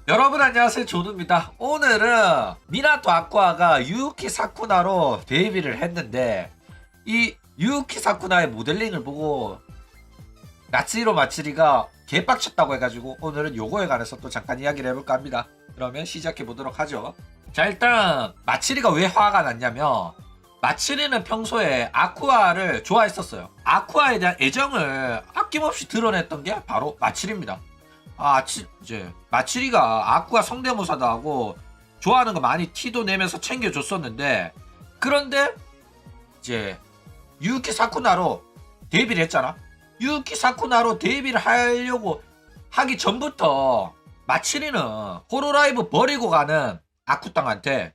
여러분 안녕하세요, 조두입니다. 오늘은 미나토 아쿠아가 유우키 사쿠나로 데뷔를 했는데 이 유우키 사쿠나의 모델링을 보고 나츠히로 마츠리가 개빡쳤다고 해가지고 오늘은 요거에 관해서 또 잠깐 이야기를 해볼까 합니다. 그러면 시작해 보도록 하죠. 자, 일단 마츠리가 왜 화가 났냐면 마츠리는 평소에 아쿠아를 좋아했었어요. 아쿠아에 대한 애정을 아낌없이 드러냈던 게 바로 마츠리입니다. 이제 마츠리가 아쿠아 성대모사도 하고 좋아하는 거 많이 티도 내면서 챙겨줬었는데, 그런데 이제 유우키 사쿠나로 데뷔를 했잖아. 유우키 사쿠나로 데뷔를 하려고 하기 전부터 마츠리는 호로라이브 버리고 가는 아쿠땅한테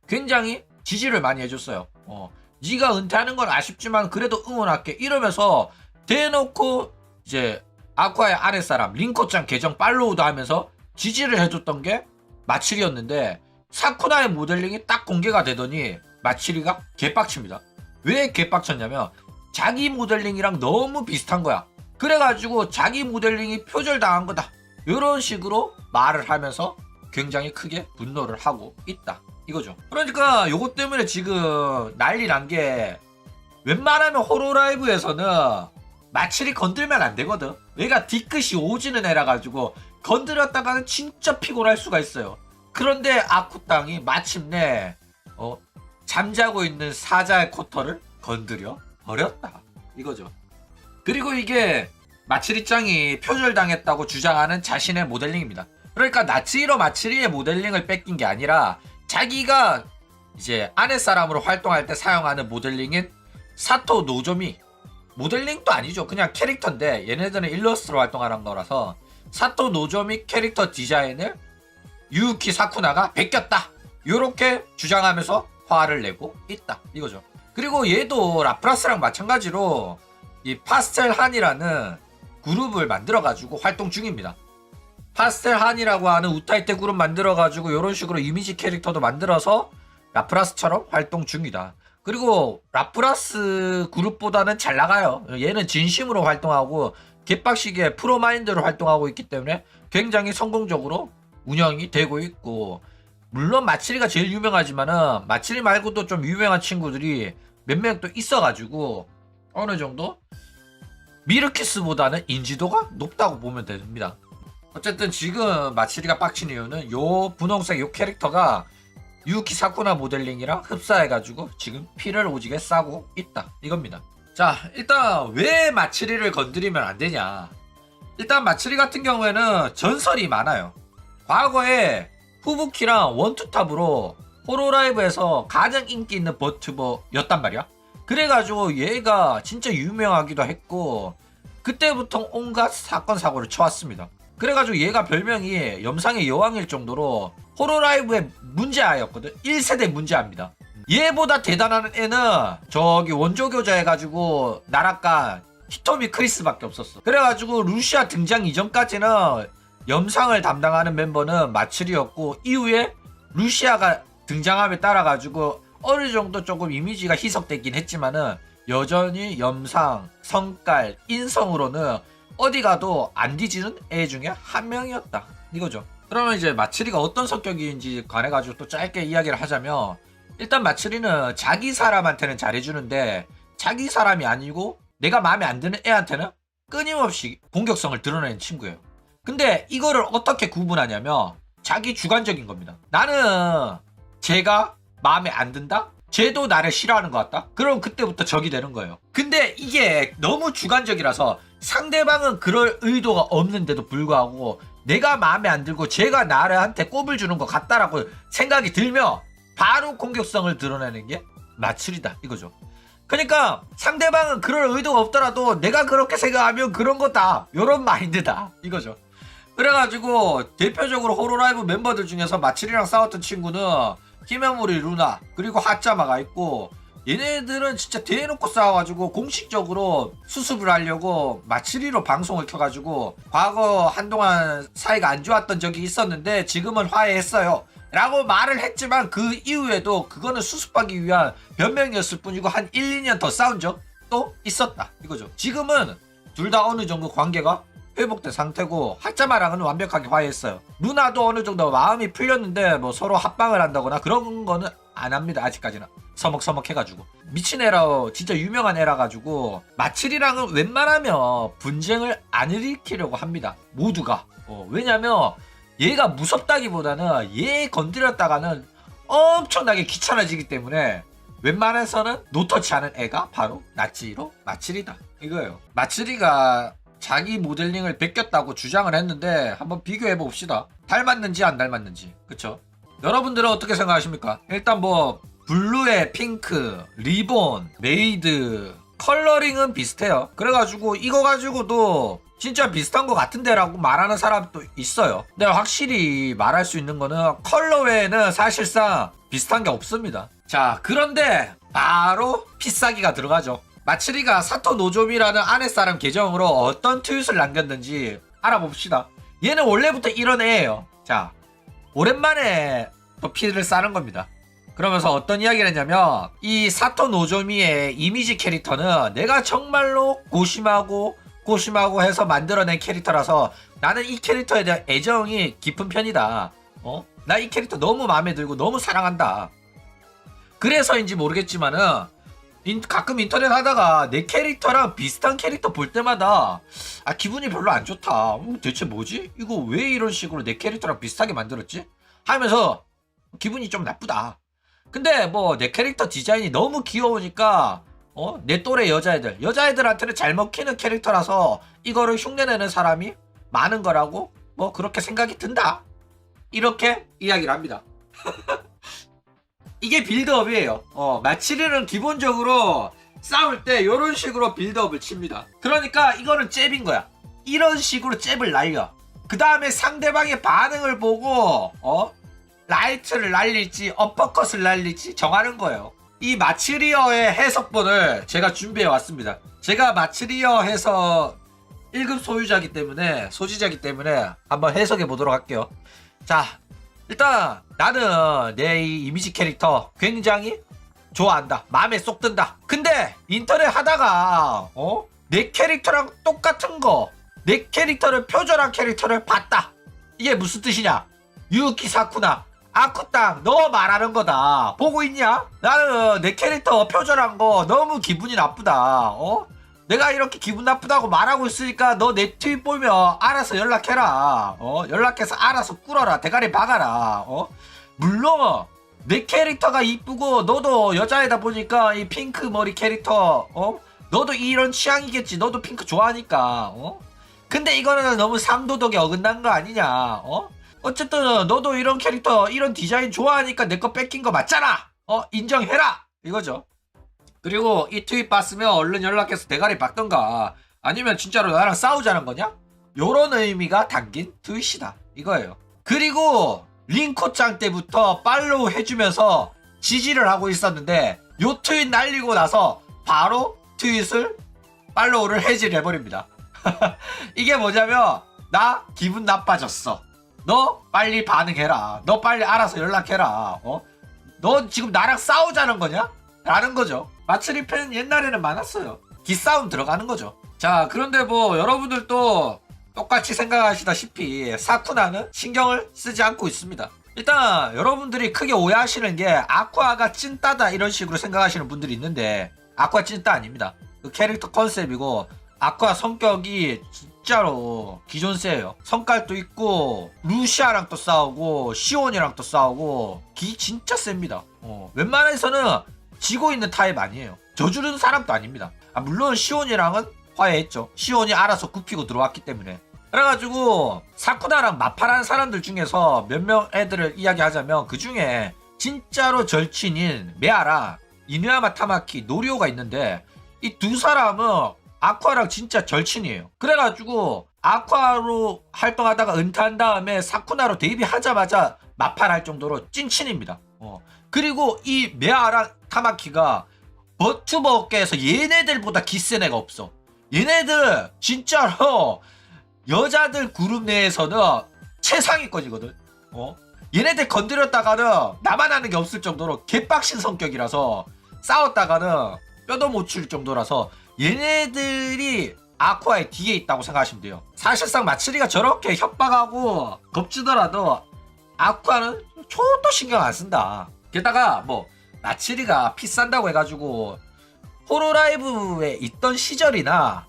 굉장히 지지를 많이 해줬어요. 네가 은퇴하는 건 아쉽지만 그래도 응원할게 이러면서 대놓고 이제 아쿠아의 아랫사람 링코짱 계정 팔로우도 하면서 지지를 해줬던 게 마츠리였는데, 사쿠나의 모델링이 딱 공개가 되더니 마츠리가 개빡칩니다. 왜 개빡쳤냐면 자기 모델링이랑 너무 비슷한 거야. 그래가지고 자기 모델링이 표절당한 거다, 이런 식으로 말을 하면서 굉장히 크게 분노를 하고 있다 이거죠. 그러니까 요것 때문에 지금 난리 난 게, 웬만하면 호로라이브에서는 마츠리 건들면 안 되거든. 얘가 뒤끝이 오지는 애라 가지고 건드렸다가는 진짜 피곤할 수가 있어요. 그런데 아쿠땅이 마침내 잠자고 있는 사자의 코털을 건드려 버렸다 이거죠. 그리고 이게 마츠리짱이 표절당했다고 주장하는 자신의 모델링입니다. 그러니까 나츠히로 마츠리의 모델링을 뺏긴 게 아니라 자기가 이제 아랫사람으로 활동할 때 사용하는 모델링인 사토 노조미, 모델링도 아니죠, 그냥 캐릭터인데 얘네들은 일러스트로 활동하는 거라서 사토 노조미 캐릭터 디자인을 유우키 사쿠나가 베꼈다, 요렇게 주장하면서 화를 내고 있다 이거죠. 그리고 얘도 라프라스랑 마찬가지로 이 파스텔 한이라는 그룹을 만들어 가지고 활동 중입니다. 파스텔 한이라고 하는 우타이테 그룹 만들어 가지고 요런 식으로 이미지 캐릭터도 만들어서 라프라스처럼 활동 중이다. 그리고 라프라스 그룹보다는 잘 나가요. 얘는 진심으로 활동하고 개빡시게 프로마인드로 활동하고 있기 때문에 굉장히 성공적으로 운영이 되고 있고, 물론 마츠리가 제일 유명하지만은 마츠리 말고도 좀 유명한 친구들이 몇 명 또 있어가지고 어느 정도 미르키스보다는 인지도가 높다고 보면 됩니다. 어쨌든 지금 마츠리가 빡친 이유는 요 분홍색 요 캐릭터가 유우키 사쿠나 모델링이랑 흡사해가지고 지금 피를 오지게 싸고 있다 이겁니다. 자, 일단 왜 마츠리를 건드리면 안 되냐. 일단 마츠리 같은 경우에는 전설이 많아요. 과거에 후부키랑 원투탑으로 호로라이브에서 가장 인기 있는 버튜버였단 말이야. 그래가지고 얘가 진짜 유명하기도 했고 그때부터 온갖 사건 사고를 쳐왔습니다. 그래가지고 얘가 별명이 염상의 여왕일 정도로 호로라이브의 문제아였거든. 1세대 문제아입니다. 얘보다 대단한 애는 저기 원조교자 해가지고 나락간 히토미 크리스밖에 없었어. 그래가지고 루시아 등장 이전까지는 염상을 담당하는 멤버는 마츠리였고, 이후에 루시아가 등장함에 따라가지고 어느 정도 조금 이미지가 희석되긴 했지만은 여전히 염상, 성깔, 인성으로는 어디 가도 안 뒤지는 애 중에 한 명이었다 이거죠. 그러면 이제 마츠리가 어떤 성격인지 관해 가지고 또 짧게 이야기를 하자면, 일단 마츠리는 자기 사람한테는 잘해주는데 자기 사람이 아니고 내가 마음에 안 드는 애한테는 끊임없이 공격성을 드러내는 친구예요. 근데 이거를 어떻게 구분하냐면 자기 주관적인 겁니다. 나는 쟤가 마음에 안 든다? 쟤도 나를 싫어하는 것 같다? 그럼 그때부터 적이 되는 거예요. 근데 이게 너무 주관적이라서 상대방은 그럴 의도가 없는데도 불구하고 내가 마음에 안 들고 쟤가 나한테 꼽을 주는 것 같다라고 생각이 들면 바로 공격성을 드러내는 게 마츠리다 이거죠. 그러니까 상대방은 그럴 의도가 없더라도 내가 그렇게 생각하면 그런 거다, 요런 마인드다 이거죠. 그래가지고 대표적으로 호로라이브 멤버들 중에서 마츠리랑 싸웠던 친구는 히메모리 루나 그리고 하짜마가 있고, 얘네들은 진짜 대놓고 싸워가지고 공식적으로 수습을 하려고 마츠리로 방송을 켜가지고 과거 한동안 사이가 안 좋았던 적이 있었는데 지금은 화해했어요 라고 말을 했지만, 그 이후에도 그거는 수습하기 위한 변명이었을 뿐이고 한 1, 2년 더 싸운 적도 있었다 이거죠. 지금은 둘 다 어느 정도 관계가 회복된 상태고 하짜마랑은 완벽하게 화해했어요. 누나도 어느 정도 마음이 풀렸는데 뭐 서로 합방을 한다거나 그런 거는 안 합니다. 아직까지는. 서먹서먹 해가지고 미친 애라 진짜 유명한 애라 가지고 마칠이랑은 웬만하면 분쟁을 안 일으키려고 합니다. 모두가. 왜냐면 얘가 무섭다기보다는 얘 건드렸다가는 엄청나게 귀찮아지기 때문에 웬만해서는 노터치하는 애가 바로 나치로 마칠이다 이거예요. 마칠이가 자기 모델링을 베꼈다고 주장을 했는데 한번 비교해 봅시다. 닮았는지 안 닮았는지. 그쵸? 여러분들은 어떻게 생각하십니까? 일단 뭐 블루에 핑크, 리본, 메이드 컬러링은 비슷해요. 그래가지고 이거 가지고도 진짜 비슷한 것 같은데 라고 말하는 사람도 있어요. 근데 확실히 말할 수 있는 거는 컬러웨이는 사실상 비슷한 게 없습니다. 자, 그런데 바로 필살기가 들어가죠. 마츠리가 사토 노조미라는 아랫사람 계정으로 어떤 트윗을 남겼는지 알아봅시다. 얘는 원래부터 이런 애예요. 자, 오랜만에 또 피를 싸는 겁니다. 그러면서 어떤 이야기를 했냐면 이 사토 노조미의 이미지 캐릭터는 내가 정말로 고심하고 해서 만들어낸 캐릭터라서 나는 이 캐릭터에 대한 애정이 깊은 편이다. 나 이 캐릭터 너무 마음에 들고 너무 사랑한다. 그래서인지 모르겠지만은 가끔 인터넷 하다가 내 캐릭터랑 비슷한 캐릭터 볼 때마다 기분이 별로 안 좋다. 대체 뭐지? 이거 왜 이런 식으로 내 캐릭터랑 비슷하게 만들었지? 하면서 기분이 좀 나쁘다. 근데 뭐 내 캐릭터 디자인이 너무 귀여우니까 내 또래 여자애들한테는 잘 먹히는 캐릭터라서 이거를 흉내내는 사람이 많은 거라고 뭐 그렇게 생각이 든다. 이렇게 이야기를 합니다. 이게 빌드업이에요. 마치리는 기본적으로 싸울 때 이런 식으로 빌드업을 칩니다. 그러니까 이거는 잽인 거야. 이런 식으로 잽을 날려. 그 다음에 상대방의 반응을 보고 라이트를 날릴지 어퍼컷을 날릴지 정하는 거예요. 이 마츠리어의 해석본을 제가 준비해 왔습니다. 제가 마츠리어 해서 1급 소지자이기 때문에 한번 해석해 보도록 할게요. 자, 일단 나는 내 이 이미지 캐릭터 굉장히 좋아한다. 마음에 쏙 든다. 근데 인터넷 하다가 내 캐릭터랑 똑같은 거, 내 캐릭터를 표절한 캐릭터를 봤다. 이게 무슨 뜻이냐? 유키 사쿠나 아쿠땅 너 말하는 거다. 보고 있냐? 나는 내 캐릭터 표절한 거 너무 기분이 나쁘다. 내가 이렇게 기분 나쁘다고 말하고 있으니까 너 내 트윗 보면 알아서 연락해라. 연락해서 알아서 꿇어라. 대가리 박아라. 물론 내 캐릭터가 이쁘고 너도 여자애다 보니까 이 핑크 머리 캐릭터 너도 이런 취향이겠지. 너도 핑크 좋아하니까. 근데 이거는 너무 상도덕에 어긋난 거 아니냐. 어쨌든 너도 이런 캐릭터 이런 디자인 좋아하니까 내 거 뺏긴 거 맞잖아. 인정해라 이거죠. 그리고 이 트윗 봤으면 얼른 연락해서 대가리 박던가 아니면 진짜로 나랑 싸우자는 거냐? 요런 의미가 담긴 트윗이다 이거예요. 그리고 링코짱 때부터 팔로우 해주면서 지지를 하고 있었는데 요 트윗 날리고 나서 바로 트윗을 팔로우를 해지를 해버립니다. 이게 뭐냐면 나 기분 나빠졌어. 너 빨리 반응해라. 너 빨리 알아서 연락해라. 너 지금 나랑 싸우자는 거냐? 라는 거죠. 마츠리 팬 옛날에는 많았어요. 기싸움 들어가는 거죠. 자, 그런데 뭐 여러분들도 똑같이 생각하시다시피 사쿠나는 신경을 쓰지 않고 있습니다. 일단 여러분들이 크게 오해하시는 게 아쿠아가 찐따다 이런 식으로 생각하시는 분들이 있는데 아쿠아 찐따 아닙니다. 그 캐릭터 컨셉이고 아쿠아 성격이 진짜로 기존세예요. 성깔도 있고 루시아랑 또 싸우고 시온이랑 또 싸우고 기 진짜 셉니다. 웬만해서는 지고 있는 타입 아니에요. 져주는 사람도 아닙니다. 물론 시온이랑은 화해했죠. 시온이 알아서 굽히고 들어왔기 때문에. 그래가지고 사쿠나랑 마파라는 사람들 중에서 몇 명 애들을 이야기하자면 그 중에 진짜로 절친인 메아랑 이누야마 타마키, 노리오가 있는데 이 두 사람은 아쿠아랑 진짜 절친이에요. 그래가지고 아쿠아로 활동하다가 은퇴한 다음에 사쿠나로 데뷔하자마자 마파를 할 정도로 찐친입니다. 그리고 이 메아랑 타마키가 버트버계에서 얘네들보다 기센 애가 없어. 얘네들 진짜로 여자들 그룹 내에서는 최상위권이거든. 얘네들 건드렸다가는 나만 하는 게 없을 정도로 개빡신 성격이라서 싸웠다가는 뼈도 못 칠 정도라서 얘네들이 아쿠아의 뒤에 있다고 생각하시면 돼요. 사실상 마츠리가 저렇게 협박하고 겁주더라도 아쿠아는 초도 신경 안 쓴다. 게다가 뭐 마츠리가 피 싼다고 해가지고 호로라이브에 있던 시절이나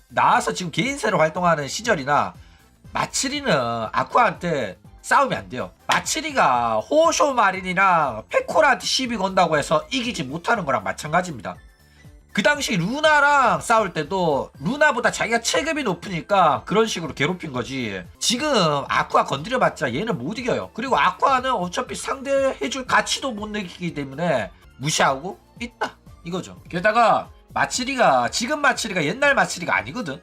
나와서 지금 개인세로 활동하는 시절이나 마츠리는 아쿠아한테 싸우면 안 돼요. 마츠리가 호쇼 마린이랑 페코라한테 시비 건다고 해서 이기지 못하는 거랑 마찬가지입니다. 그 당시 루나랑 싸울 때도 루나보다 자기가 체급이 높으니까 그런 식으로 괴롭힌 거지. 지금 아쿠아 건드려봤자 얘는 못 이겨요. 그리고 아쿠아는 어차피 상대해줄 가치도 못 느끼기 때문에 무시하고 있다 이거죠. 게다가 지금 마츠리가 옛날 마츠리가 아니거든.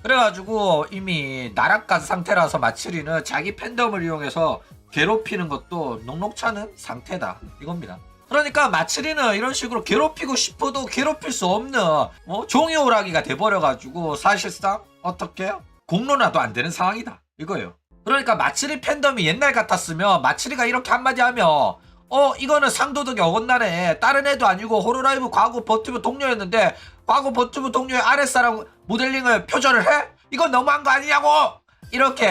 그래가지고 이미 나락간 상태라서 마츠리는 자기 팬덤을 이용해서 괴롭히는 것도 녹록찮은 상태다 이겁니다. 그러니까 마츠리는 이런 식으로 괴롭히고 싶어도 괴롭힐 수 없는 종이오라기가 돼버려가지고 사실상 어떻게 공론화도 안 되는 상황이다 이거예요. 그러니까 마츠리 팬덤이 옛날 같았으면 마츠리가 이렇게 한마디 하면 이거는 상도덕이 어긋나네. 다른 애도 아니고 호로라이브 과거 버튜브 동료였는데 과거 버튜브 동료의 아랫사람 모델링을 표절을 해? 이건 너무한 거 아니냐고! 이렇게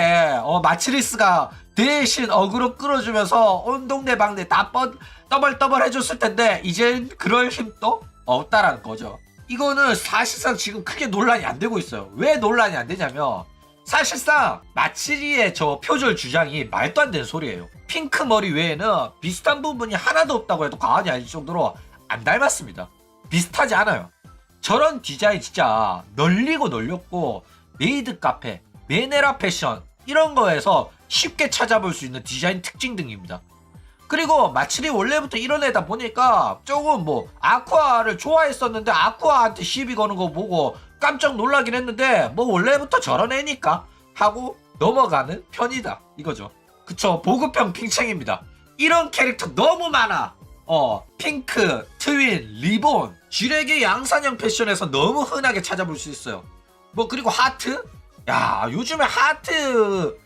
마츠리스가 대신 어그로 끌어주면서 온 동네 방네 다 떠벌떠벌 해줬을 텐데 이젠 그럴 힘도 없다라는 거죠. 이거는 사실상 지금 크게 논란이 안 되고 있어요. 왜 논란이 안 되냐면 사실상 마츠리의 저 표절 주장이 말도 안 되는 소리예요. 핑크 머리 외에는 비슷한 부분이 하나도 없다고 해도 과언이 아닐 정도로 안 닮았습니다. 비슷하지 않아요. 저런 디자인 진짜 널리고 널렸고 메이드 카페, 메네라 패션 이런 거에서 쉽게 찾아볼 수 있는 디자인 특징 등입니다. 그리고 마츠리 원래부터 이런 애다 보니까 조금 아쿠아를 좋아했었는데 아쿠아한테 시비 거는 거 보고 깜짝 놀라긴 했는데 원래부터 저런 애니까 하고 넘어가는 편이다 이거죠. 그쵸, 보급형 핑챙입니다. 이런 캐릭터 너무 많아. 핑크, 트윈, 리본, 쥐레기 양산형 패션에서 너무 흔하게 찾아볼 수 있어요. 그리고 하트? 야, 요즘에 하트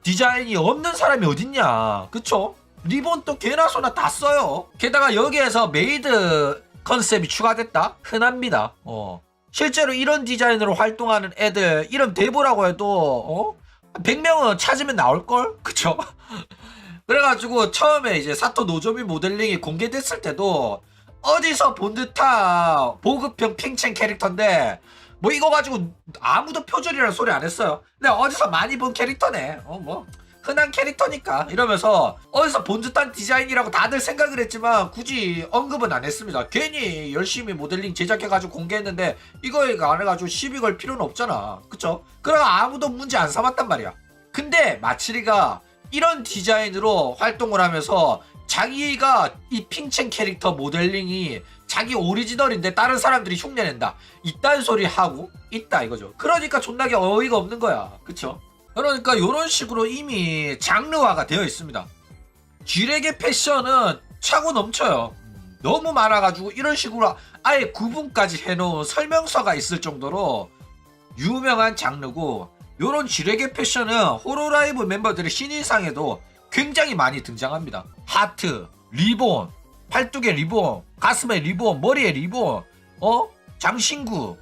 디자인이 없는 사람이 어딨냐. 그쵸? 리본 또 개나 소나 다 써요. 게다가 여기에서 메이드 컨셉이 추가됐다? 흔합니다. 실제로 이런 디자인으로 활동하는 애들 이름 대보라고 해도 100명은 찾으면 나올걸? 그쵸? 그래가지고 처음에 이제 사토 노조미 모델링이 공개됐을 때도 어디서 본 듯한 보급형 핑첸 캐릭터인데 이거 가지고 아무도 표절이라는 소리 안 했어요. 근데 어디서 많이 본 캐릭터네. 흔한 캐릭터니까 이러면서 어디서 본 듯한 디자인이라고 다들 생각을 했지만 굳이 언급은 안 했습니다. 괜히 열심히 모델링 제작해가지고 공개했는데 이거에 안 해가지고 시비 걸 필요는 없잖아. 그쵸? 그럼 아무도 문제 안 삼았단 말이야. 근데 마츠리가 이런 디자인으로 활동을 하면서 자기가 이 핑첸 캐릭터 모델링이 자기 오리지널인데 다른 사람들이 흉내낸다 이딴 소리 하고 있다 이거죠. 그러니까 존나게 어이가 없는 거야. 그쵸? 그러니까 이런 식으로 이미 장르화가 되어 있습니다. 쥐레게 패션은 차고 넘쳐요. 너무 많아가지고 이런 식으로 아예 구분까지 해놓은 설명서가 있을 정도로 유명한 장르고, 요런 쥐레게 패션은 호로라이브 멤버들의 신인상에도 굉장히 많이 등장합니다. 하트, 리본, 팔뚝에 리본, 가슴에 리본, 머리에 리본, 장신구,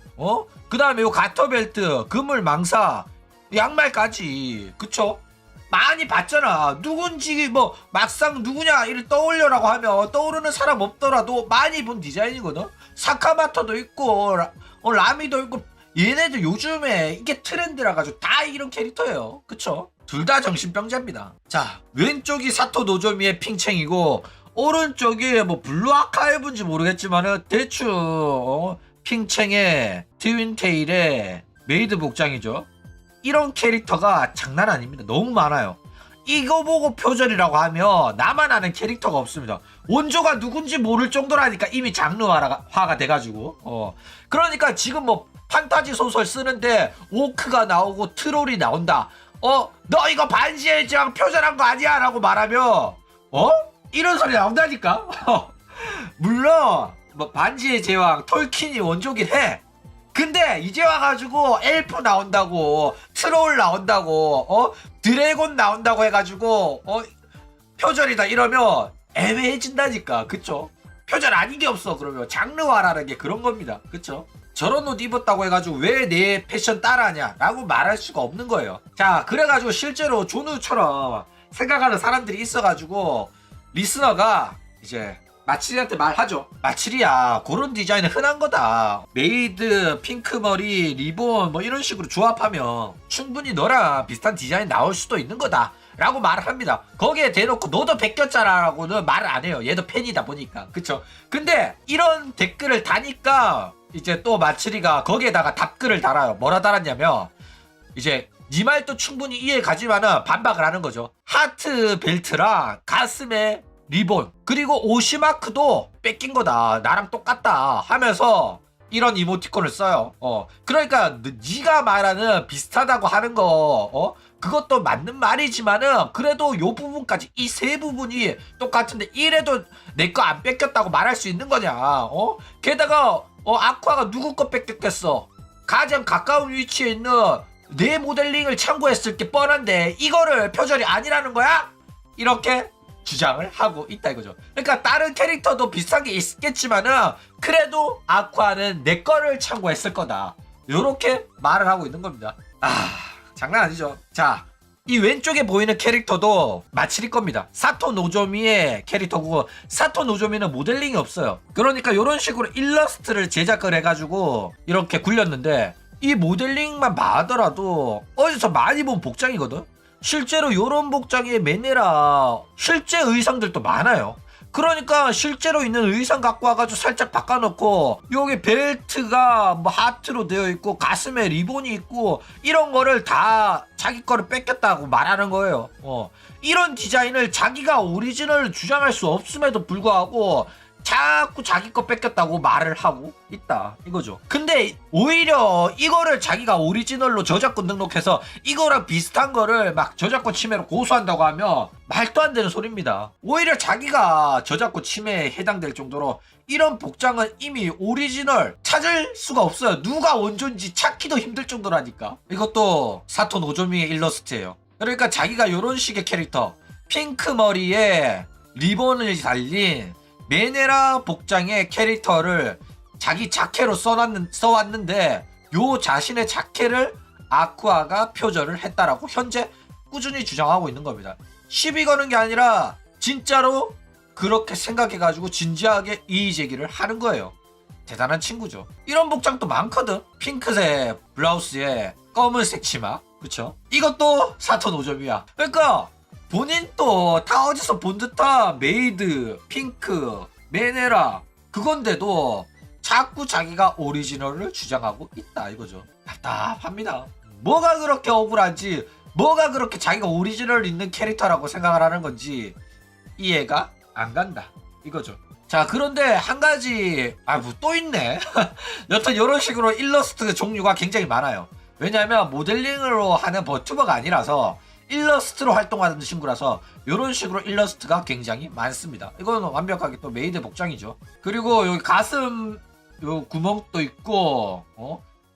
그 다음에 요 가터벨트, 그물 망사, 양말까지. 그쵸? 많이 봤잖아. 누군지 막상 누구냐 이를 떠올려라고 하면 떠오르는 사람 없더라도 많이 본 디자인이거든. 사카마토도 있고 라미도 있고 얘네들 요즘에 이게 트렌드라 가지고 다 이런 캐릭터예요. 그쵸? 둘 다 정신병자입니다. 자, 왼쪽이 사토 노조미의 핑챙이고 오른쪽이 블루 아카이브인지 모르겠지만은 대충 핑챙의 트윈테일의 메이드 복장이죠. 이런 캐릭터가 장난 아닙니다. 너무 많아요. 이거 보고 표절이라고 하면 나만 아는 캐릭터가 없습니다. 원조가 누군지 모를 정도라니까 이미 장르화가 돼가지고. 그러니까 지금 판타지 소설 쓰는데 오크가 나오고 트롤이 나온다. 너 이거 반지의 제왕 표절한 거 아니야? 라고 말하면 이런 소리 나온다니까. 물론 반지의 제왕 톨킨이 원조긴 해. 근데 이제 와가지고 엘프 나온다고, 트롤 나온다고, 드래곤 나온다고 해가지고 표절이다 이러면 애매해진다니까. 그쵸? 표절 아닌 게 없어. 그러면 장르화라는 게 그런 겁니다. 그쵸? 저런 옷 입었다고 해가지고 왜 내 패션 따라하냐 라고 말할 수가 없는 거예요. 자, 그래가지고 실제로 존우처럼 생각하는 사람들이 있어가지고 리스너가 이제 마치리한테 말하죠. 마치리야, 그런 디자인은 흔한 거다. 메이드, 핑크머리, 리본 뭐 이런 식으로 조합하면 충분히 너랑 비슷한 디자인 나올 수도 있는 거다 라고 말을 합니다. 거기에 대놓고 너도 베꼈잖아 라고는 말을 안 해요. 얘도 팬이다 보니까. 그쵸? 근데 이런 댓글을 다니까 이제 또 마치리가 거기에다가 답글을 달아요. 뭐라 달았냐면 이제 네 말도 충분히 이해 가지만은 반박을 하는 거죠. 하트 벨트랑 가슴에 리본 그리고 오시마크도 뺏긴 거다. 나랑 똑같다 하면서 이런 이모티콘을 써요. 그러니까 네가 말하는 비슷하다고 하는 거 그것도 맞는 말이지만은 그래도 요 부분까지 이 세 부분이 똑같은데 이래도 내 거 안 뺏겼다고 말할 수 있는 거냐. 게다가 아쿠아가 누구 거 뺏겼겠어. 가장 가까운 위치에 있는 내 모델링을 참고했을 게 뻔한데 이거를 표절이 아니라는 거야? 이렇게 주장을 하고 있다 이거죠. 그러니까 다른 캐릭터도 비슷한 게 있겠지만은 그래도 아쿠아는 내 거를 참고했을 거다. 요렇게 말을 하고 있는 겁니다. 장난 아니죠. 자, 이 왼쪽에 보이는 캐릭터도 마치리 겁니다. 사토 노조미의 캐릭터고 사토 노조미는 모델링이 없어요. 그러니까 이런 식으로 일러스트를 제작을 해가지고 이렇게 굴렸는데 이 모델링만 봐더라도 어디서 많이 본 복장이거든. 실제로 요런 복장의 메네라 실제 의상들도 많아요. 그러니까 실제로 있는 의상 갖고 와가지고 살짝 바꿔놓고 여기 벨트가 뭐 하트로 되어 있고 가슴에 리본이 있고 이런 거를 다 자기 거를 뺏겼다고 말하는 거예요. 이런 디자인을 자기가 오리지널 주장할 수 없음에도 불구하고 자꾸 자기 거 뺏겼다고 말을 하고 있다 이거죠. 근데 오히려 이거를 자기가 오리지널로 저작권 등록해서 이거랑 비슷한 거를 막 저작권 침해로 고소한다고 하면 말도 안 되는 소리입니다. 오히려 자기가 저작권 침해에 해당될 정도로 이런 복장은 이미 오리지널 찾을 수가 없어요. 누가 원조인지 찾기도 힘들 정도라니까. 이것도 사토 노조미의 일러스트예요. 그러니까 자기가 이런 식의 캐릭터 핑크 머리에 리본을 달린 메네라 복장의 캐릭터를 자기 자켓로 써왔는데 요 자신의 자켓을 아쿠아가 표절을 했다라고 현재 꾸준히 주장하고 있는 겁니다. 시비 거는 게 아니라 진짜로 그렇게 생각해가지고 진지하게 이의제기를 하는 거예요. 대단한 친구죠. 이런 복장도 많거든. 핑크색 블라우스에 검은색 치마, 그쵸? 이것도 사토 노점이야. 그러니까 본인도 다 어디서 본 듯한 메이드, 핑크, 메네라 그건데도 자꾸 자기가 오리지널을 주장하고 있다 이거죠. 답답합니다. 뭐가 그렇게 억울한지, 뭐가 그렇게 자기가 오리지널 있는 캐릭터라고 생각을 하는 건지 이해가 안 간다 이거죠. 자, 그런데 한 가지 뭐 또 있네. 여튼 이런 식으로 일러스트 종류가 굉장히 많아요. 왜냐하면 모델링으로 하는 버튜버가 아니라서 일러스트로 활동하는 친구라서 이런 식으로 일러스트가 굉장히 많습니다. 이거는 완벽하게 또 메이드 복장이죠. 그리고 여기 가슴 요 구멍도 있고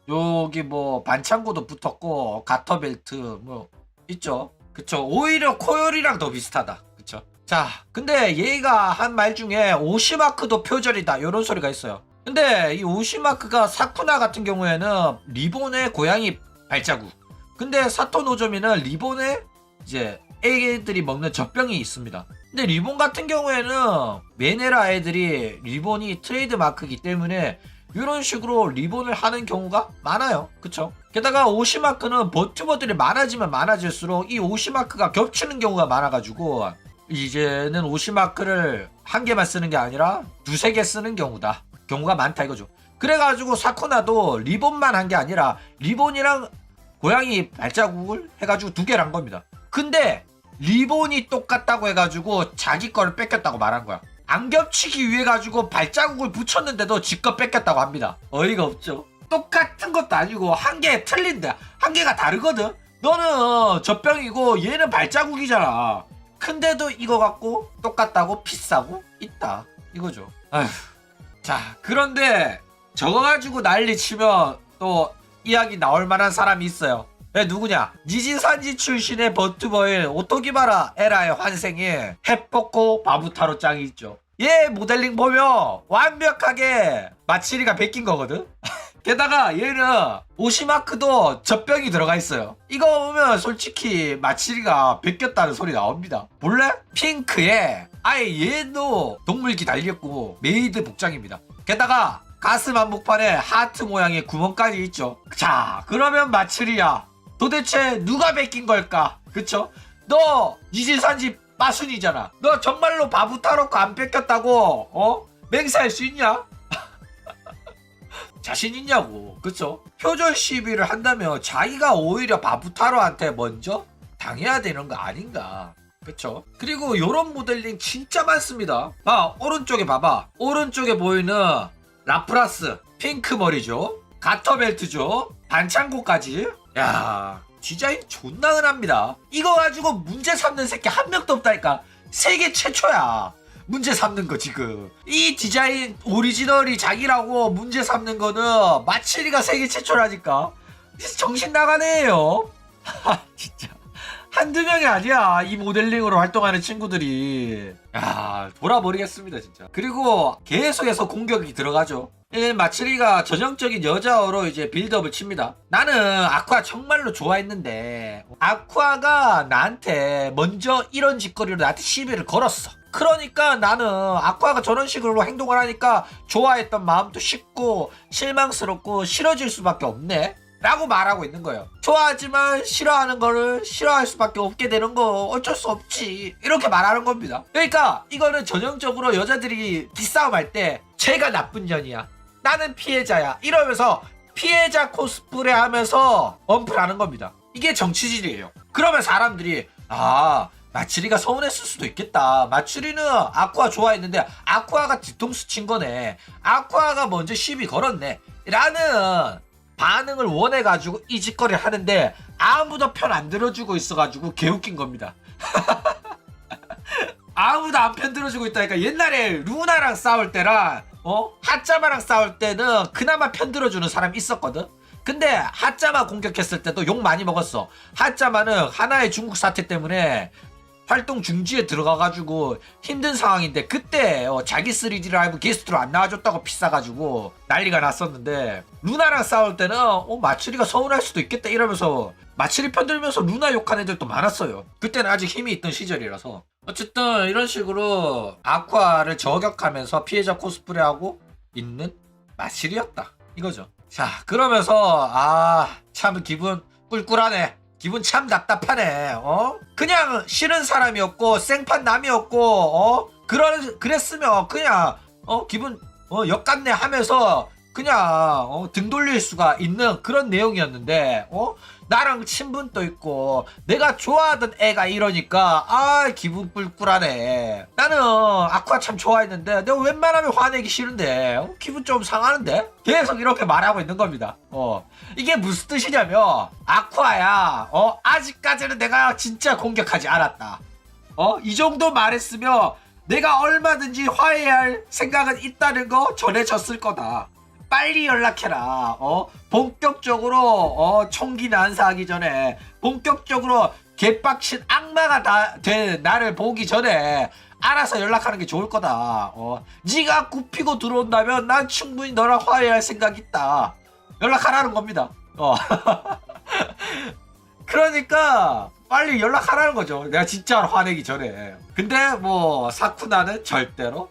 여기 뭐 반창고도 붙었고 가터벨트 뭐 있죠. 그쵸. 오히려 코요리랑 더 비슷하다. 그쵸. 자, 근데 얘가 한 말 중에 오시마크도 표절이다 이런 소리가 있어요. 근데 이 오시마크가 사쿠나 같은 경우에는 리본의 고양이 발자국, 근데 사토 노조미는 리본에 이제 애들이 먹는 젖병이 있습니다. 근데 리본 같은 경우에는 메네라 애들이 리본이 트레이드 마크이기 때문에 이런 식으로 리본을 하는 경우가 많아요. 그쵸? 게다가 오시마크는 버튜버들이 많아지면 많아질수록 이 오시마크가 겹치는 경우가 많아가지고 이제는 오시마크를 한 개만 쓰는 게 아니라 두세 개 쓰는 경우가 많다 이거죠. 그래가지고 사쿠나도 리본만 한 게 아니라 리본이랑 고양이 발자국을 해가지고 두 개를 한 겁니다. 근데 리본이 똑같다고 해가지고 자기 거를 뺏겼다고 말한 거야. 안 겹치기 위해 가지고 발자국을 붙였는데도 지 거 뺏겼다고 합니다. 어이가 없죠. 똑같은 것도 아니고 한 개 틀린다. 한 개가 다르거든. 너는 젖병이고 얘는 발자국이잖아. 근데도 이거 갖고 똑같다고 비싸고 있다 이거죠. 아휴. 자, 그런데 저거 가지고 난리 치면 또 이야기 나올 만한 사람이 있어요. 누구냐? 니지산지 출신의 버튜버인 오토기바라 에라의 환생인 헤포코 바부타로 짱이 있죠. 얘 모델링 보면 완벽하게 마치리가 베낀 거거든. 게다가 얘는 오시마크도 젖병이 들어가 있어요. 이거 보면 솔직히 마치리가 베꼈다는 소리 나옵니다. 본래 핑크에 아예 얘도 동물기 달렸고 메이드 복장입니다. 게다가 가슴 한복판에 하트 모양의 구멍까지 있죠. 자, 그러면 마치리야, 도대체 누가 베낀 걸까? 그쵸? 너 이지산지 빠순이잖아. 너 정말로 바부타로코 안 뺏겼다고 맹세할 수 있냐? 자신 있냐고. 그쵸? 표절 시비를 한다면 자기가 오히려 바부타로한테 먼저 당해야 되는 거 아닌가. 그쵸? 그리고 요런 모델링 진짜 많습니다. 오른쪽에 봐봐. 오른쪽에 보이는 라프라스 핑크 머리죠. 가터벨트죠. 반창고까지. 야, 디자인 존나 흔합니다. 이거 가지고 문제 삼는 새끼 한 명도 없다니까. 세계 최초야. 문제 삼는 거 지금. 이 디자인 오리지널이 자기라고 문제 삼는 거는 마치리가 세계 최초라니까. 정신 나가네요. 진짜. 한두 명이 아니야. 이 모델링으로 활동하는 친구들이. 야, 돌아버리겠습니다 진짜. 그리고 계속해서 공격이 들어가죠. 마치리가 전형적인 여자어로 이제 빌드업을 칩니다. 나는 아쿠아 정말로 좋아했는데 아쿠아가 나한테 먼저 이런 짓거리로 나한테 시비를 걸었어. 그러니까 나는 아쿠아가 저런 식으로 행동을 하니까 좋아했던 마음도 식고 실망스럽고 싫어질 수밖에 없네 라고 말하고 있는 거예요. 좋아하지만 싫어하는 거를 싫어할 수밖에 없게 되는 거 어쩔 수 없지, 이렇게 말하는 겁니다. 그러니까 이거는 전형적으로 여자들이 기싸움 할 때 쟤가 나쁜 년이야, 나는 피해자야 이러면서 피해자 코스프레 하면서 언플 하는 겁니다. 이게 정치질이에요. 그러면 사람들이 마츠리가 서운했을 수도 있겠다. 마츠리는 아쿠아 좋아했는데 아쿠아가 뒤통수 친 거네, 아쿠아가 먼저 시비 걸었네 라는 반응을 원해가지고 이 짓거리를 하는데 아무도 편 안 들어주고 있어가지고 개웃긴 겁니다. 아무도 안 편 들어주고 있다니까. 옛날에 루나랑 싸울 때랑 하짜마랑 싸울 때는 그나마 편 들어주는 사람 있었거든. 근데 하짜마 공격했을 때도 욕 많이 먹었어. 하짜마는 하나의 중국 사태 때문에 활동 중지에 들어가가지고 힘든 상황인데 그때 자기 3D 라이브 게스트로 안 나와줬다고 비싸가지고 난리가 났었는데, 루나랑 싸울 때는 마츠리가 서운할 수도 있겠다 이러면서 마츠리 편들면서 루나 욕한 애들도 많았어요. 그때는 아직 힘이 있던 시절이라서. 어쨌든 이런 식으로 아쿠아를 저격하면서 피해자 코스프레하고 있는 마츠리였다 이거죠. 자, 그러면서 참 기분 꿀꿀하네. 기분 참 답답하네. 그냥 싫은 사람이었고 생판 남이었고 그랬으면 그냥 기분 역같네 하면서 그냥 등 돌릴 수가 있는 그런 내용이었는데 나랑 친분도 있고 내가 좋아하던 애가 이러니까 기분 꿀꿀하네. 나는 아쿠아 참 좋아했는데 내가 웬만하면 화내기 싫은데 기분 좀 상하는데 계속 이렇게 말하고 있는 겁니다. 이게 무슨 뜻이냐면 아쿠아야 아직까지는 내가 진짜 공격하지 않았다. 이 정도 말했으면 내가 얼마든지 화해할 생각은 있다는 거 전해졌을 거다. 빨리 연락해라. 본격적으로 총기 난사하기 전에, 본격적으로 개빡친 악마가 된 나를 보기 전에 알아서 연락하는 게 좋을 거다. 네가 굽히고 들어온다면 난 충분히 너랑 화해할 생각 있다. 연락하라는 겁니다. 그러니까 빨리 연락하라는 거죠. 내가 진짜 화내기 전에. 근데 뭐 사쿠나는 절대로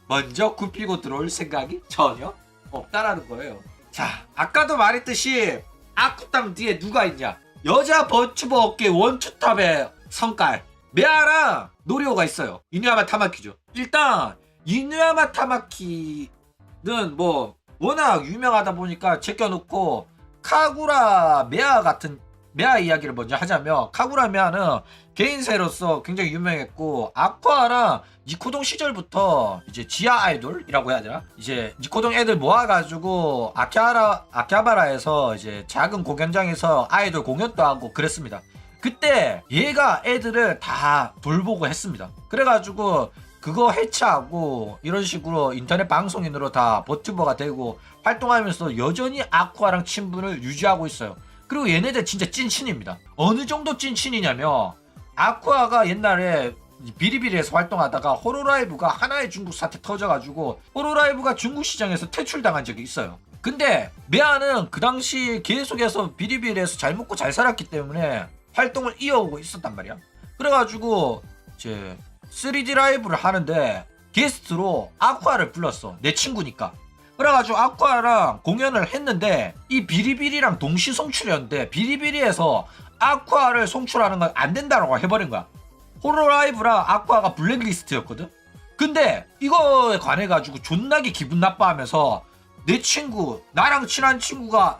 먼저 굽히고 들어올 생각이 전혀 없다라는 거예요. 자, 아까도 말했듯이 아쿠땅 뒤에 누가 있냐? 여자 버튜버 업계 원투탑의 성깔 메아랑 노리오가 있어요. 이누야마 타마키죠. 일단 이누야마 타마키는 뭐 워낙 유명하다 보니까 제껴놓고 카구라 메아 같은 메아 이야기를 먼저 하자면, 카구라 메아는 개인세로서 굉장히 유명했고 아쿠아랑 니코동 시절부터 이제 지하 아이돌이라고 해야 되나? 이제 니코동 애들 모아가지고 아키하바라에서 이제 작은 공연장에서 아이돌 공연도 하고 그랬습니다. 그때 얘가 애들을 다 돌보고 했습니다. 그래가지고 그거 해체하고 이런 식으로 인터넷 방송인으로 다 버튜버가 되고 활동하면서 여전히 아쿠아랑 친분을 유지하고 있어요. 그리고 얘네들 진짜 찐친입니다. 어느 정도 찐친이냐면 아쿠아가 옛날에 비리비리에서 활동하다가 호로라이브가 하나의 중국 사태 터져가지고 호로라이브가 중국 시장에서 퇴출당한 적이 있어요. 근데 메아는 그 당시 계속해서 비리비리에서 잘 먹고 잘 살았기 때문에 활동을 이어오고 있었단 말이야. 그래가지고 이제 3D 라이브를 하는데 게스트로 아쿠아를 불렀어. 내 친구니까. 그래가지고 아쿠아랑 공연을 했는데 이 비리비리랑 동시 송출이었는데 비리비리에서 아쿠아를 송출하는 건 안 된다라고 해버린 거야. 호로라이브랑 아쿠아가 블랙리스트였거든. 근데 이거에 관해가지고 존나게 기분 나빠하면서 내 친구, 나랑 친한 친구가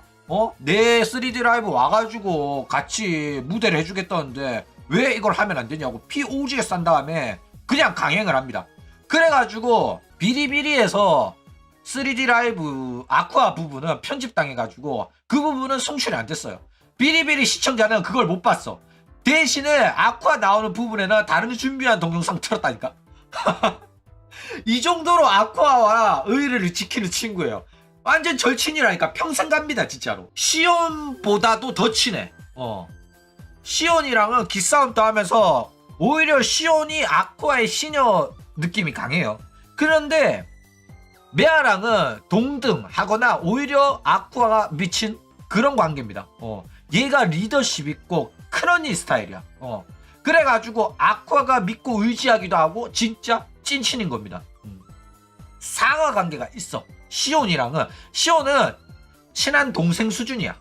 내 3D 라이브 와가지고 같이 무대를 해주겠다는데 왜 이걸 하면 안 되냐고 POG에 싼 다음에 그냥 강행을 합니다. 그래가지고 비리비리에서 3D 라이브 아쿠아 부분은 편집당해가지고 그 부분은 송출이 안 됐어요. 비리비리 시청자는 그걸 못 봤어. 대신에 아쿠아 나오는 부분에는 다른 준비한 동영상 틀었다니까. 이 정도로 아쿠아와 의리를 지키는 친구예요. 완전 절친이라니까. 평생 갑니다 진짜로. 시온보다도 더 친해. 시온이랑은 기싸움도 하면서 오히려 시온이 아쿠아의 시녀 느낌이 강해요. 그런데 메아랑은 동등하거나 오히려 아쿠아가 미친 그런 관계입니다. 얘가 리더십 있고 크러니 스타일이야. 그래가지고 아쿠아가 믿고 의지하기도 하고 진짜 찐친인 겁니다. 상하 관계가 있어. 시온이랑은. 시온은 친한 동생 수준이야.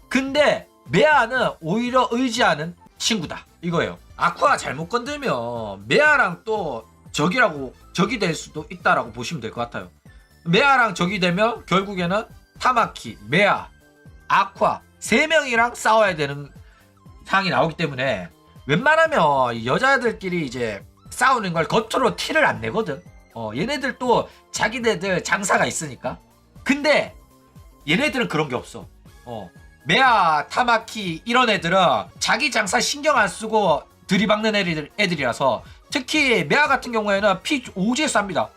근데 메아는 오히려 의지하는 친구다 이거예요. 아쿠아 잘못 건들면 메아랑 또 적이 될 수도 있다라고 보시면 될 것 같아요. 메아랑 적이 되면 결국에는 타마키, 메아, 아쿠아 3명이랑 싸워야 되는 상황이 나오기 때문에 웬만하면 여자들끼리 이제 싸우는 걸 겉으로 티를 안 내거든. 얘네들도 자기네들 장사가 있으니까. 근데 얘네들은 그런 게 없어. 메아, 타마키 이런 애들은 자기 장사 신경 안 쓰고 들이박는 애들이라서 특히 메아 같은 경우에는 피 오지에 쌉니다.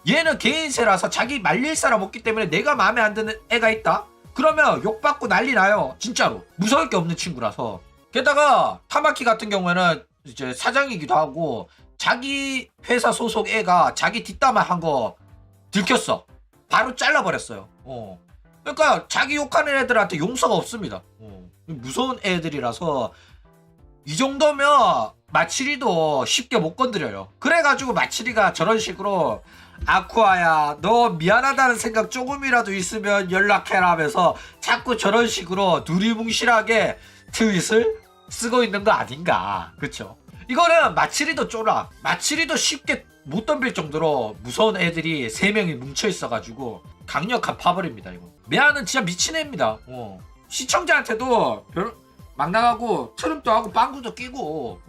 얘는 개인세라서 자기 말릴 사람 없기 때문에 내가 마음에 안 드는 애가 있다? 그러면 욕받고 난리 나요. 진짜로. 무서울 게 없는 친구라서. 게다가 타마키 같은 경우에는 이제 사장이기도 하고 자기 회사 소속 애가 자기 뒷담화 한 거 들켰어. 바로 잘라버렸어요. 그러니까 자기 욕하는 애들한테 용서가 없습니다. 무서운 애들이라서 이 정도면 마치리도 쉽게 못 건드려요. 그래가지고 마치리가 저런 식으로 아쿠아야 너 미안하다는 생각 조금이라도 있으면 연락해라 하면서 자꾸 저런 식으로 두리뭉실하게 트윗을 쓰고 있는 거 아닌가. 그쵸? 이거는 마치리도 쫄아. 마치리도 쉽게 못 덤빌 정도로 무서운 애들이 3명이 뭉쳐있어가지고 강력한 파벌입니다. 이거 메아는 진짜 미친 애입니다. 시청자한테도 막 나가고 트름도 하고 방구도 끼고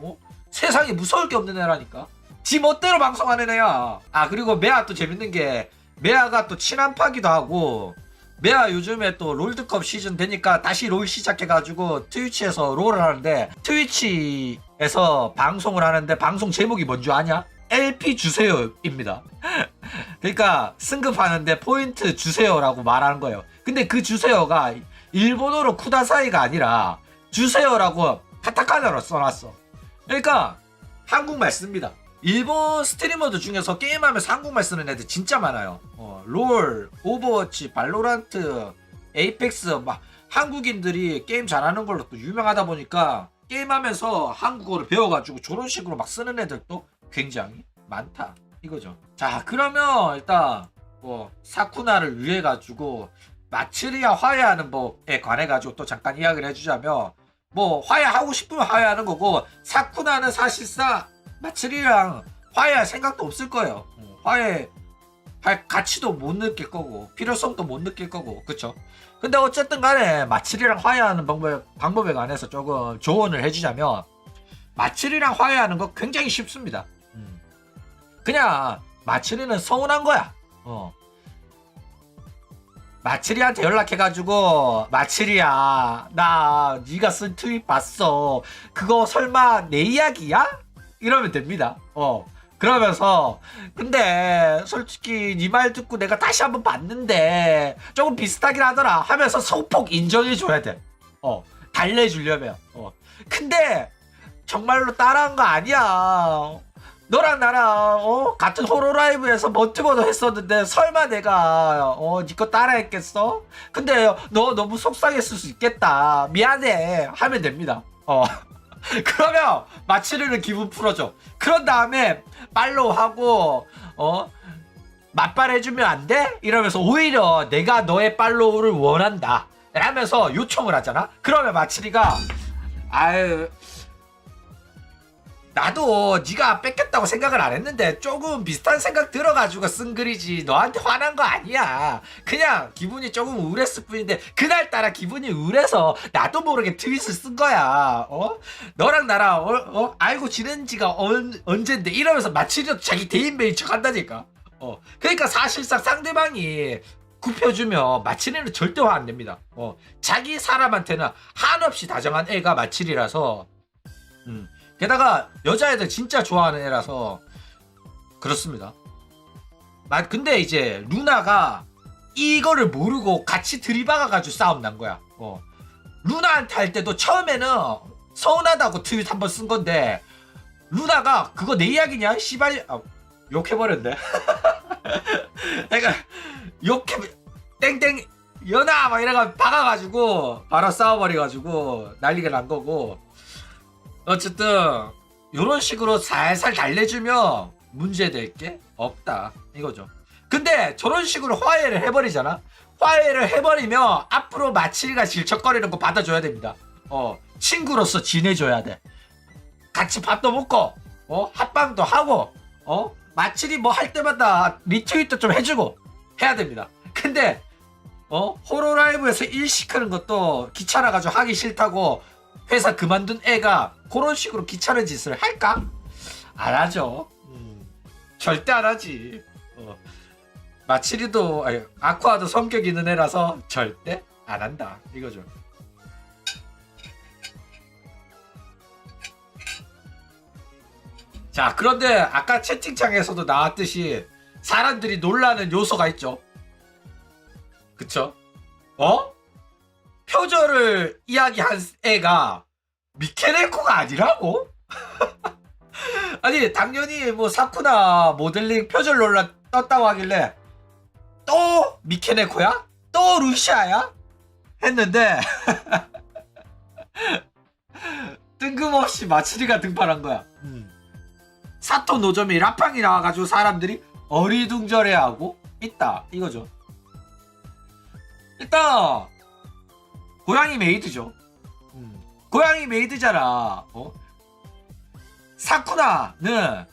세상에 무서울 게 없는 애라니까. 지 멋대로 방송하는 애야. 그리고 메아 또 재밌는 게 메아가 또 친한파기도 하고 메아 요즘에 또 롤드컵 시즌 되니까 다시 롤 시작해가지고 트위치에서 롤을 하는데 트위치에서 방송을 하는데 방송 제목이 뭔지 아냐? LP 주세요입니다. 그러니까 승급하는데 포인트 주세요라고 말하는 거예요. 근데 그 주세요가 일본어로 쿠다사이가 아니라 주세요라고 카타카나로 써놨어. 그러니까 한국말 씁니다. 일본 스트리머들 중에서 게임하면서 한국말 쓰는 애들 진짜 많아요. 롤, 오버워치, 발로란트, 에이펙스 막 한국인들이 게임 잘하는 걸로 또 유명하다 보니까 게임하면서 한국어를 배워가지고 저런 식으로 막 쓰는 애들도 굉장히 많다 이거죠. 자, 그러면 일단 사쿠나를 위해 가지고 마츠리와 화해하는 법에 관해 가지고 또 잠깐 이야기를 해주자면 화해하고 싶으면 화해하는 거고 사쿠나는 사실상 마츠리랑 화해할 생각도 없을 거예요. 화해할 가치도 못 느낄 거고 필요성도 못 느낄 거고 그쵸? 근데 어쨌든 간에 마츠리랑 화해하는 방법에 관해서 조금 조언을 해주자면 마츠리랑 화해하는 거 굉장히 쉽습니다. 그냥 마츠리는 서운한 거야. 마츠리한테 연락해가지고 마츠리야 나 네가 쓴 트윗 봤어. 그거 설마 내 이야기야? 이러면 됩니다. 그러면서 근데 솔직히 네 말 듣고 내가 다시 한번 봤는데 조금 비슷하긴 하더라 하면서 소폭 인정해줘야 돼. 달래주려면. 근데 정말로 따라한 거 아니야. 너랑 나랑 같은 호로라이브에서 멀티버도 했었는데 설마 내가 니거 따라했겠어? 근데 너 너무 속상했을 수 있겠다. 미안해 하면 됩니다. 그러면 마치르는 기분 풀어줘. 그런 다음에 팔로우하고 맞발해주면 안 돼? 이러면서 오히려 내가 너의 팔로우를 원한다 라면서 요청을 하잖아. 그러면 마치리가 아유 나도 네가 뺏겼다고 생각을 안 했는데 조금 비슷한 생각 들어가지고 쓴 글이지 너한테 화난 거 아니야. 그냥 기분이 조금 우울했을 뿐인데 그날따라 기분이 우울해서 나도 모르게 트윗을 쓴 거야. 너랑 나랑 알고 지낸 지가 언젠데 이러면서 마치리도 자기 대인 메일 척 한다니까. 그러니까 사실상 상대방이 굽혀주면 마치리는 절대 화 안 냅니다. 자기 사람한테는 한없이 다정한 애가 마치리라서 게다가 여자애들 진짜 좋아하는 애라서 그렇습니다. 근데 이제 루나가 이거를 모르고 같이 들이박아가지고 싸움 난 거야. 루나한테 할 때도 처음에는 서운하다고 트윗 한번 쓴 건데 루나가 그거 내 이야기냐? 씨발 욕해버렸네. 그러니까 욕해 땡땡 연아 막 이래가 박아가지고 바로 싸워버려가지고 난리가 난 거고. 어쨌든 요런 식으로 살살 달래주면 문제될 게 없다 이거죠. 근데 저런 식으로 화해를 해버리잖아. 화해를 해버리면 앞으로 마칠이가 질척거리는 거 받아줘야 됩니다. 친구로서 지내줘야 돼. 같이 밥도 먹고 합방도 하고 마칠이 뭐 할 때마다 리트윗도 좀 해주고 해야 됩니다. 근데 호로라이브에서 일 시키는 것도 귀찮아가지고 하기 싫다고 회사 그만둔 애가 그런 식으로 귀찮은 짓을 할까? 안 하죠. 절대 안 하지. 마치리도 아쿠아도 성격 있는 애라서 절대 안 한다 이거죠. 자, 그런데 아까 채팅창에서도 나왔듯이 사람들이 놀라는 요소가 있죠. 그쵸? 표절을 이야기한 애가 미케네코가 아니라고? 아니 당연히 뭐 사쿠나 모델링 표절 논란 떴다고 하길래 또 미케네코야? 또 루시아야? 했는데 뜬금없이 마츠리가 등판한 거야. 사토 노점이 라팡이 나와가지고 사람들이 어리둥절해하고 있다 이거죠. 일단 고양이 메이드죠. 고양이 메이드잖아. 사쿠나는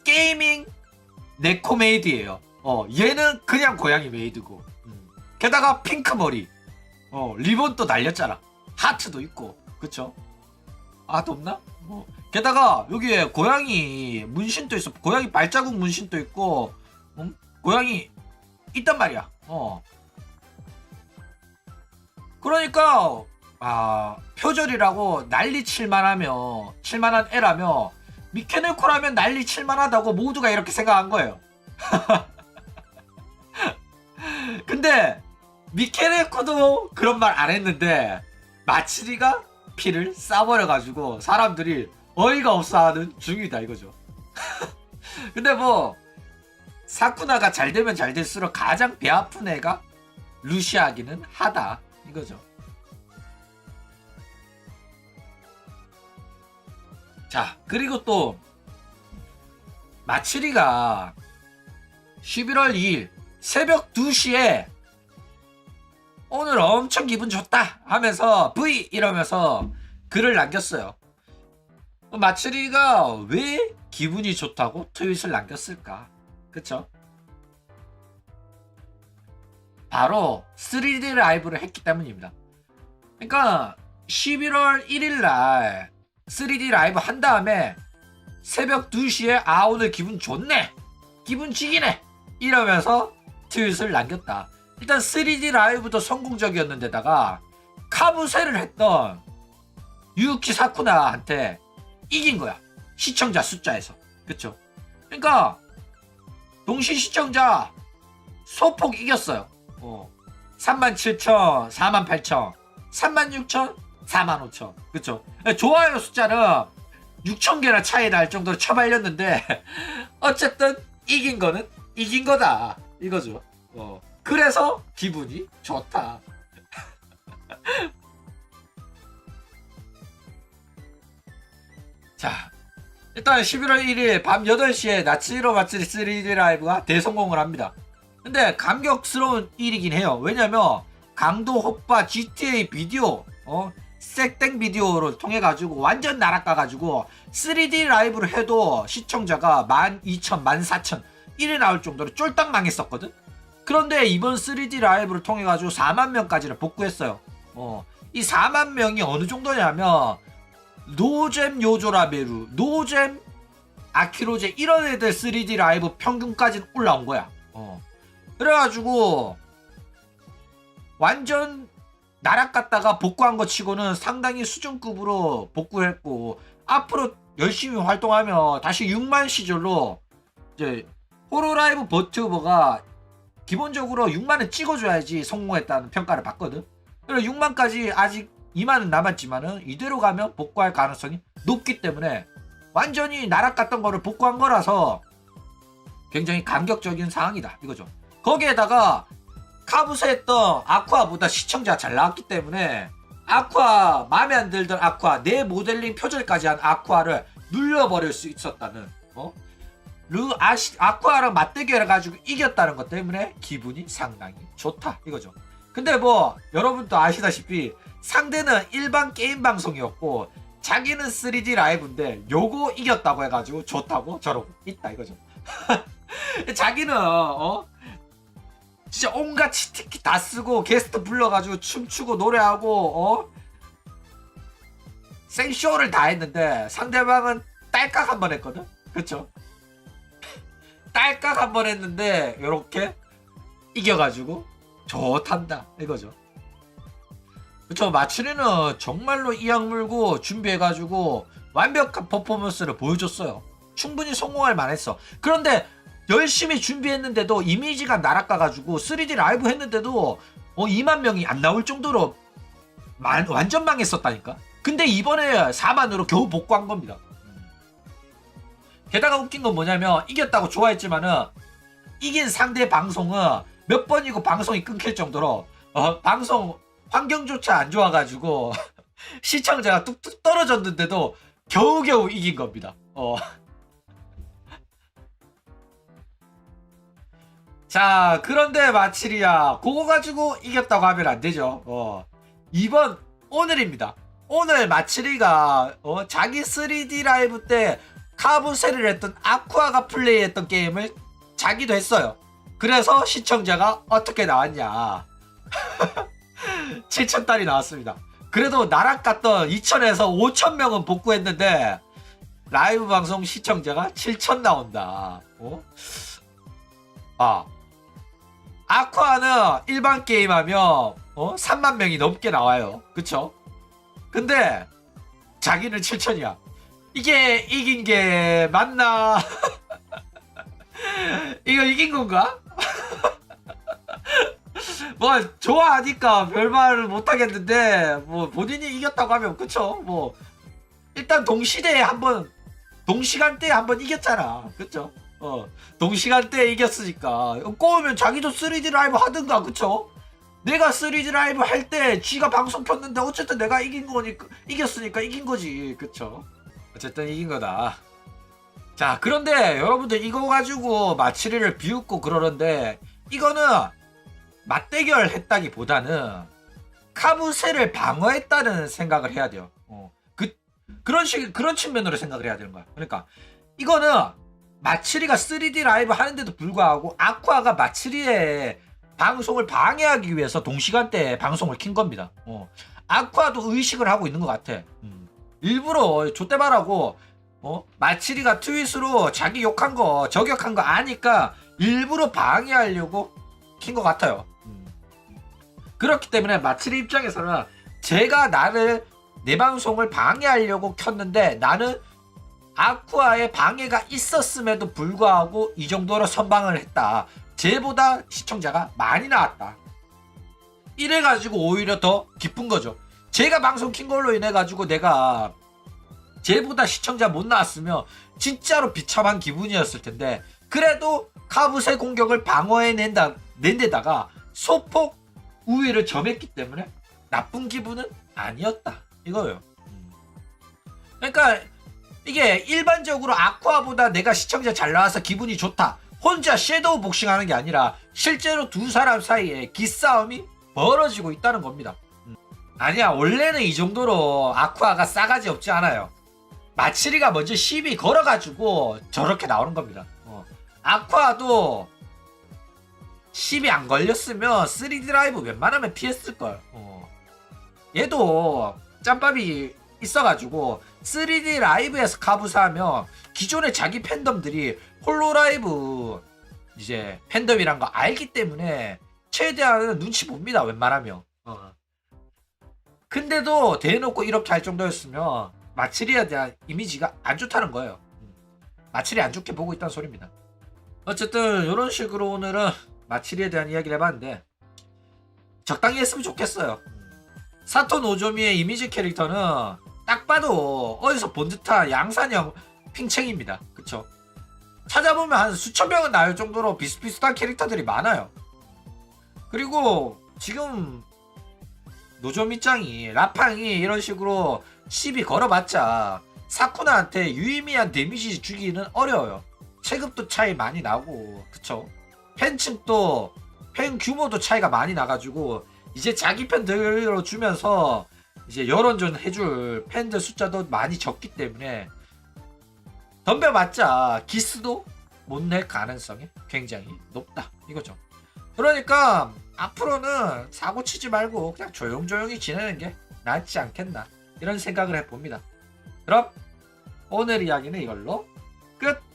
게이밍 네코 메이드예요. 얘는 그냥 고양이 메이드고. 게다가 핑크 머리. 리본도 날렸잖아. 하트도 있고. 그쵸? 아, 또 없나? 게다가 여기에 고양이 문신도 있어. 고양이 발자국 문신도 있고. 고양이 있단 말이야. 그러니까 표절이라고 난리 칠만한 애라며 미케네코라면 난리 칠만하다고 모두가 이렇게 생각한 거예요. 근데 미케네코도 그런 말 안 했는데 마치리가 피를 싸버려가지고 사람들이 어이가 없어하는 중이다 이거죠. 근데 뭐 사쿠나가 잘 되면 잘 될수록 가장 배 아픈 애가 루시아기는 하다 이거죠. 자, 그리고 또 마츠리가 11월 2일 새벽 2시에 오늘 엄청 기분 좋다 하면서 V 이러면서 글을 남겼어요. 마츠리가 왜 기분이 좋다고 트윗을 남겼을까? 그쵸? 바로 3D 라이브를 했기 때문입니다. 그러니까 11월 1일날 3D 라이브 한 다음에 새벽 2시에 오늘 기분 좋네 기분 죽이네 이러면서 트윗을 남겼다. 일단 3D 라이브도 성공적이었는데다가 카부세를 했던 유키 사쿠나한테 이긴 거야. 시청자 숫자에서. 그쵸? 그러니까 동시 시청자 소폭 이겼어요. 37,000, 48,000, 36,000, 45,000. 그쵸? 좋아요 숫자는 6,000개나 차이 날 정도로 쳐발렸는데 어쨌든 이긴 거는 이긴 거다 이거죠. 그래서 기분이 좋다. 자, 일단 11월 1일 밤 8시에 나츠히로 마츠리 3D 라이브가 대성공을 합니다. 근데 감격스러운 일이긴 해요. 왜냐면 강도 호빠 GTA 비디오 색땡 비디오를 통해 가지고 완전 날아가 가지고 3D 라이브를 해도 시청자가 12,000, 14,000 이래 나올 정도로 쫄딱 망했었거든. 그런데 이번 3D 라이브를 통해 가지고 4만 명까지를 복구했어요. 이 4만 명이 어느 정도냐면 노잼 요조라베루, 노잼 아키로제 이런 애들 3D 라이브 평균까지 올라온 거야. 그래가지고 완전 날아갔다가 복구한 거 치고는 상당히 수준급으로 복구했고 앞으로 열심히 활동하면 다시 6만 시절로 이제 호로라이브 버튜버가 기본적으로 6만은 찍어줘야지 성공했다는 평가를 받거든. 그래서 6만까지 아직 2만은 남았지만은 이대로 가면 복구할 가능성이 높기 때문에 완전히 날아갔던 거를 복구한 거라서 굉장히 감격적인 상황이다 이거죠. 거기에다가 카부세 했던 아쿠아보다 시청자가 잘 나왔기 때문에 아쿠아 마음에 안 들던 아쿠아 내 모델링 표절까지 한 아쿠아를 눌려버릴 수 있었다는 아쿠아랑 맞대결 해가지고 이겼다는 것 때문에 기분이 상당히 좋다 이거죠. 근데 뭐 여러분도 아시다시피 상대는 일반 게임 방송이었고 자기는 3D 라이브인데 요거 이겼다고 해가지고 좋다고 저러고 있다 이거죠. 자기는 진짜 온갖 치트키 다 쓰고 게스트 불러가지고 춤추고 노래하고 생쇼를 다 했는데 상대방은 딸깍 한 번 했거든. 그쵸? 딸깍 한 번 했는데 요렇게 이겨가지고 좋단다 이거죠. 그쵸. 마츠리는 정말로 이악 물고 준비해가지고 완벽한 퍼포먼스를 보여줬어요. 충분히 성공할 만했어. 그런데 열심히 준비했는데도 이미지가 날아가가지고 3D 라이브 했는데도 2만 명이 안 나올 정도로 완전 망했었다니까. 근데 이번에 4만으로 겨우 복구한 겁니다. 게다가 웃긴 건 뭐냐면 이겼다고 좋아했지만은 이긴 상대 방송은 몇 번이고 방송이 끊길 정도로 방송 환경조차 안 좋아가지고 시청자가 뚝뚝 떨어졌는데도 겨우겨우 이긴 겁니다. 자, 그런데 마치리야 그거 가지고 이겼다고 하면 안 되죠. 오늘입니다. 오늘 마치리가 자기 3D 라이브 때 카부세를 했던 아쿠아가 플레이했던 게임을 자기도 했어요. 그래서 시청자가 어떻게 나왔냐 7,000달이 나왔습니다. 그래도 날아갔던 2,000에서 5,000명은 복구했는데 라이브 방송 시청자가 7,000 나온다. 아쿠아는 일반 게임하면 3만 명이 넘게 나와요. 그쵸? 근데 자기는 7,000이야. 이게 이긴 게 맞나? 이거 이긴 건가? 뭐 좋아하니까 별말을 못하겠는데 뭐 본인이 이겼다고 하면 그쵸? 뭐 일단 동시대에 한번 동시간대에 한번 이겼잖아. 그쵸? 동시간대에 이겼으니까 꼬우면 자기도 3D 라이브 하든가. 그쵸? 내가 3D 라이브 할 때 쥐가 방송 켰는데 어쨌든 내가 이긴 거니까 이겼으니까 이긴 거지. 그쵸? 어쨌든 이긴 거다. 자, 그런데 여러분들 이거 가지고 마치리를 비웃고 그러는데 이거는 맞대결 했다기보다는 카부세를 방어했다는 생각을 해야 돼요. 그런 측면으로 생각을 해야 되는 거야. 그러니까 이거는 마치리가 3D 라이브 하는데도 불구하고 아쿠아가 마치리의 방송을 방해하기 위해서 동시간대에 방송을 킨 겁니다. 아쿠아도 의식을 하고 있는 것 같아. 일부러 좆대발하고 마치리가 트윗으로 자기 욕한 거 저격한 거 아니까 일부러 방해하려고 킨 것 같아요. 그렇기 때문에 마치리 입장에서는 제가 내 방송을 방해하려고 켰는데 나는 아쿠아의 방해가 있었음에도 불구하고 이 정도로 선방을 했다. 쟤보다 시청자가 많이 나왔다. 이래가지고 오히려 더 기쁜 거죠. 제가 방송 킨 걸로 인해가지고 내가 쟤보다 시청자 못 나왔으면 진짜로 비참한 기분이었을 텐데 그래도 카봇의 공격을 낸 데다가 소폭 우위를 점했기 때문에 나쁜 기분은 아니었다 이거예요. 그러니까 이게 일반적으로 아쿠아보다 내가 시청자 잘 나와서 기분이 좋다 혼자 섀도우 복싱하는 게 아니라 실제로 두 사람 사이에 기싸움이 벌어지고 있다는 겁니다. 아니야 원래는 이 정도로 아쿠아가 싸가지 없지 않아요. 마치리가 먼저 시비 걸어가지고 저렇게 나오는 겁니다. 아쿠아도 시비 안 걸렸으면 3D 라이브 웬만하면 피했을걸. 얘도 짬밥이 있어가지고 3D 라이브에서 카부사하면 기존의 자기 팬덤들이 홀로라이브 이제 팬덤이란 거 알기 때문에 최대한 눈치 봅니다 웬만하면. 근데도 대놓고 이렇게 할 정도였으면 마치리에 대한 이미지가 안 좋다는 거예요. 마치리 안 좋게 보고 있다는 소리입니다. 어쨌든 이런 식으로 오늘은 마치리에 대한 이야기를 해봤는데 적당히 했으면 좋겠어요. 사토 노조미의 이미지 캐릭터는 딱 봐도 어디서 본 듯한 양산형 핑챙입니다. 그쵸? 찾아보면 한 수천 명은 나올 정도로 비슷비슷한 캐릭터들이 많아요. 그리고 지금 노조미짱이 라팡이 이런 식으로 시비 걸어봤자 사쿠나한테 유의미한 데미지 주기는 어려워요. 체급도 차이 많이 나고 그쵸? 팬층도 팬 규모도 차이가 많이 나가지고 이제 자기 팬 들어주면서 이제 여론전 해줄 팬들 숫자도 많이 적기 때문에 덤벼봤자 기스도 못 낼 가능성이 굉장히 높다 이거죠. 그러니까 앞으로는 사고 치지 말고 그냥 조용조용히 지내는 게 낫지 않겠나 이런 생각을 해봅니다. 그럼 오늘 이야기는 이걸로 끝!